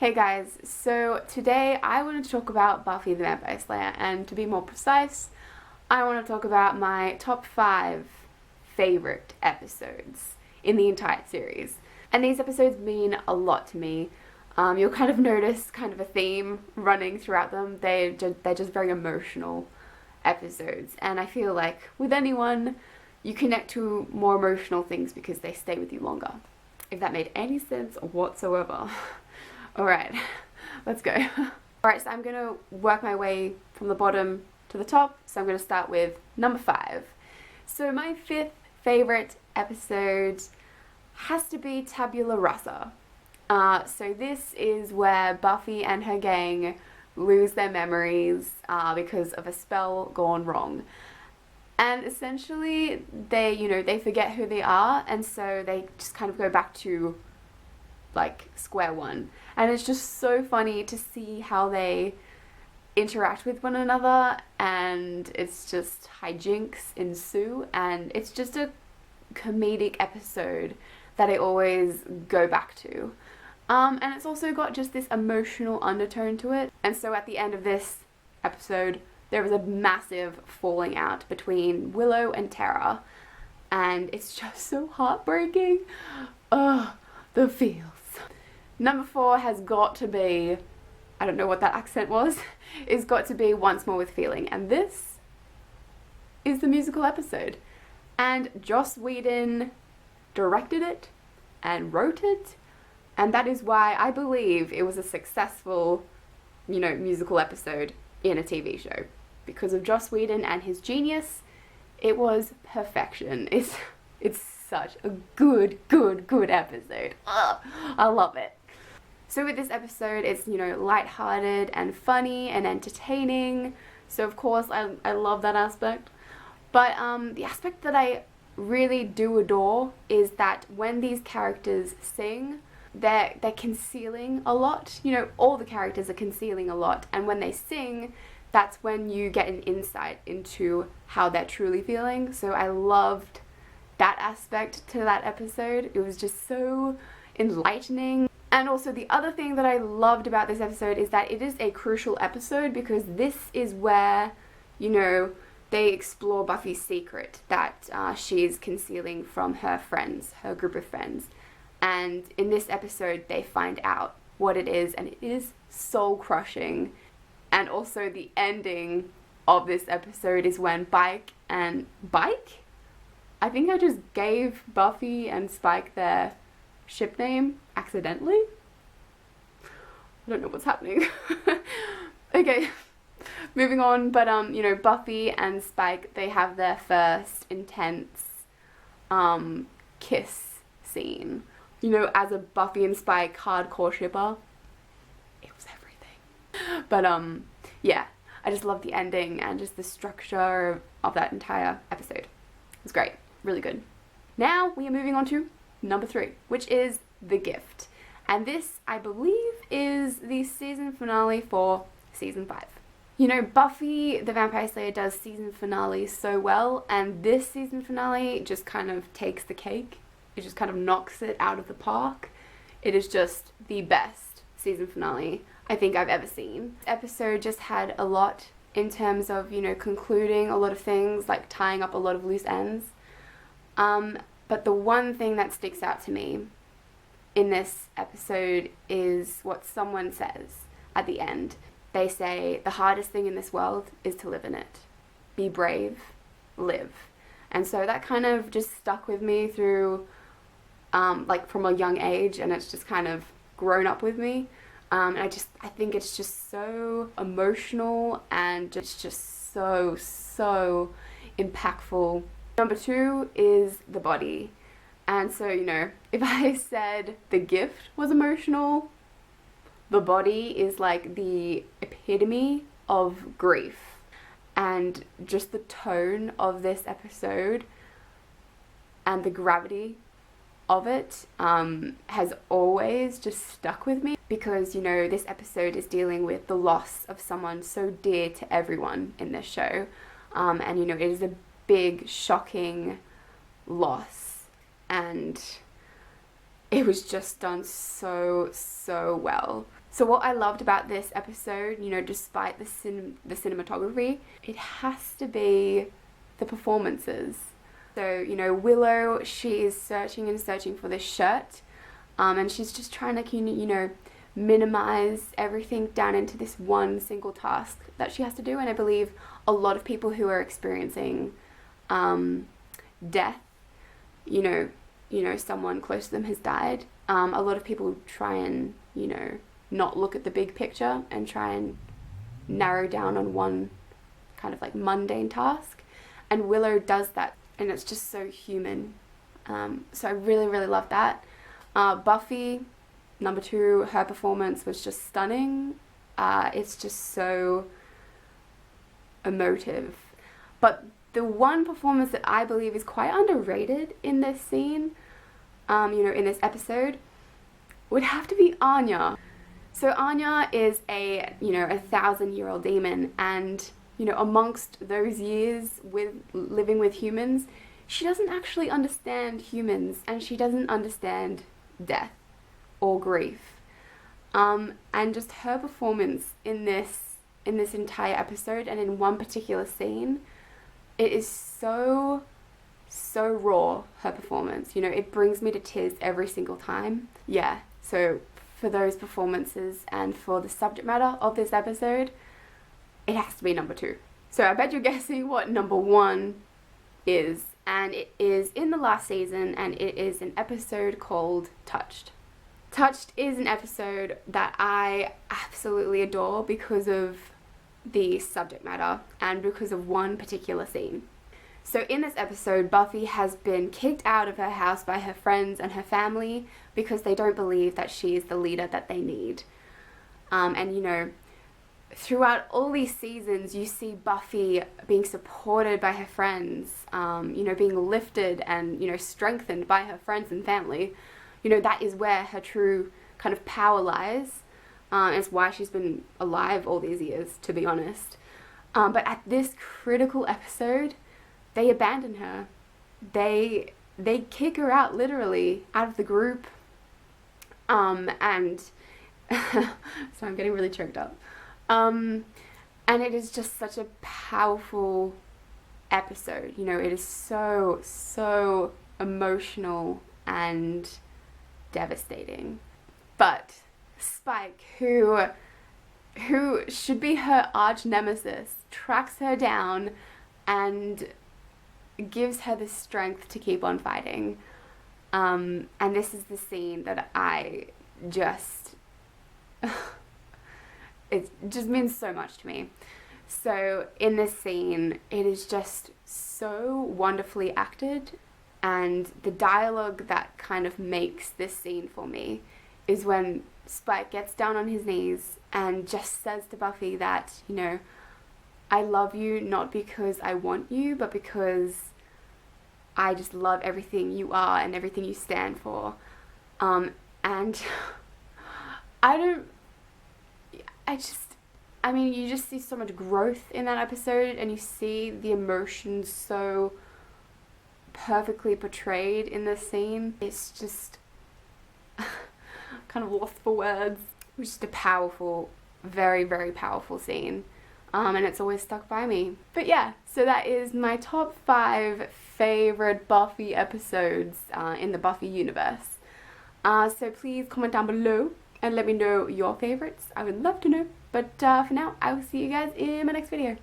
Hey guys, so today I want to talk about Buffy the Vampire Slayer, and to be more precise, I want to talk about my top 5 favorite episodes in the entire series. And these episodes mean a lot to me. You'll kind of notice kind of a theme running throughout them. They're just very emotional episodes, and I feel like with anyone, you connect to more emotional things because they stay with you longer. If that made any sense whatsoever. Alright, let's go. Alright, so I'm going to work my way from the bottom to the top. So I'm going to start with number 5. So my 5th favorite episode has to be Tabula Rasa. So this is where Buffy and her gang lose their memories because of a spell gone wrong. And essentially they forget who they are, and so they just kind of go back to like square one. And it's just so funny to see how they interact with one another, and it's just hijinks ensue, and it's just a comedic episode that I always go back to. And it's also got just this emotional undertone to it. And so at the end of this episode, there was a massive falling out between Willow and Tara, and it's just so heartbreaking. Ugh, the feels. Number 4 has got to be, I don't know what that accent was, it's got to be Once More with Feeling, and this is the musical episode. And Joss Whedon directed it and wrote it, and that is why I believe it was a successful, musical episode in a TV show. Because of Joss Whedon and his genius, it was perfection. It's such a good episode. Ugh, I love it. So with this episode, it's, lighthearted and funny and entertaining. So of course, I love that aspect. But the aspect that I really do adore is that when these characters sing, they're concealing a lot. All the characters are concealing a lot. And when they sing, that's when you get an insight into how they're truly feeling. So I loved that aspect to that episode. It was just so enlightening. And also the other thing that I loved about this episode is that it is a crucial episode because this is where, they explore Buffy's secret that she's concealing from her friends, her group of friends. And in this episode, they find out what it is, and it is soul-crushing. And also the ending of this episode is when Spike? I think I just gave Buffy and Spike their ship name accidentally. I don't know what's happening. Okay, moving on. But Buffy and Spike, they have their first intense kiss scene. As a Buffy and Spike hardcore shipper, it was everything. But yeah, I just love the ending and just the structure of that entire episode. It was great, really good. Now we are moving on to number 3, which is The Gift. And this, I believe, is the season finale for season 5. Buffy the Vampire Slayer does season finales so well, and this season finale just kind of takes the cake. It just kind of knocks it out of the park. It is just the best season finale I think I've ever seen. This episode just had a lot in terms of, concluding a lot of things, like tying up a lot of loose ends. But the one thing that sticks out to me in this episode is what someone says at the end. They say, the hardest thing in this world is to live in it. Be brave, live. And so that kind of just stuck with me through, from a young age, and it's just kind of grown up with me. And I think it's just so emotional, and it's just so impactful. Number 2 is the body. And so, if I said The Gift was emotional, the body is like the epitome of grief. And just the tone of this episode and the gravity of it has always just stuck with me, because this episode is dealing with the loss of someone so dear to everyone in this show, and it is a big, shocking loss, and it was just done so, so well. So what I loved about this episode, you know, despite the cinematography, it has to be the performances. So, you know, Willow, she is searching and searching for this shirt, and she's just trying to, you know, minimize everything down into this one single task that she has to do. And I believe a lot of people who are experiencing death, you know, someone close to them has died, a lot of people try and, you know, not look at the big picture and try and narrow down on one kind of like mundane task. And Willow does that, and it's just so human. So I really, really love that. Buffy, number 2, her performance was just stunning. It's just so emotive. But the one performance that I believe is quite underrated in this scene, you know, in this episode, would have to be Anya. So Anya is a, you know, 1,000-year-old demon, and, you know, amongst those years with living with humans, she doesn't actually understand humans, and she doesn't understand death or grief. And just her performance in this entire episode, and in one particular scene, it is so raw, her performance. You know, it brings me to tears every single time. Yeah, so for those performances and for the subject matter of this episode, it has to be number 2. So I bet you're guessing what number 1 is, and it is in the last season, and it is an episode called Touched. Touched is an episode that I absolutely adore because of the subject matter and because of one particular scene. So in this episode, Buffy has been kicked out of her house by her friends and her family because they don't believe that she is the leader that they need. And, you know, throughout all these seasons, you see Buffy being supported by her friends, you know, being lifted and, you know, strengthened by her friends and family. You know, that is where her true kind of power lies. It's why she's been alive all these years, to be honest. But at this critical episode, they abandon her. They kick her out, literally, out of the group. And so I'm getting really choked up. And it is just such a powerful episode. You know, it is so, so emotional and devastating. But Spike, who should be her arch nemesis, tracks her down and gives her the strength to keep on fighting. And this is the scene that I just it just means so much to me. So in this scene, it is just so wonderfully acted, and the dialogue that kind of makes this scene for me is when Spike gets down on his knees and just says to Buffy that, you know, I love you not because I want you, but because I just love everything you are and everything you stand for. And you just see so much growth in that episode, and you see the emotions so perfectly portrayed in this scene. It's just kind of lost for words. It was just a powerful, very, very powerful scene. And it's always stuck by me. But yeah, so that is my top 5 favorite Buffy episodes in the Buffy universe. So please comment down below and let me know your favorites. I would love to know. But for now, I will see you guys in my next video.